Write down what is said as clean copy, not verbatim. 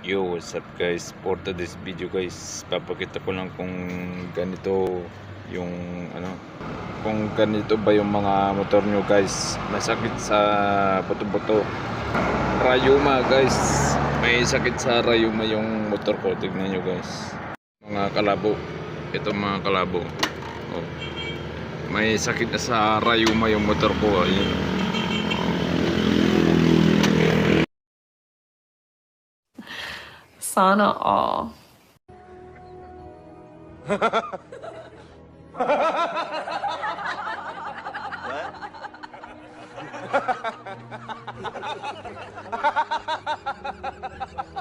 Yo, what's up guys? For today's video guys, papakita ko lang kung ganito yung kung ganito ba yung mga motor nyo guys. Masakit sa buto-buto. Rayuma guys. May sakit sa rayuma yung motor ko. Tignan nyo guys. Mga kalabo. Ito mga kalabo. Oh. May sakit na sa rayuma yung motor ko. Ayun. Sana all. What?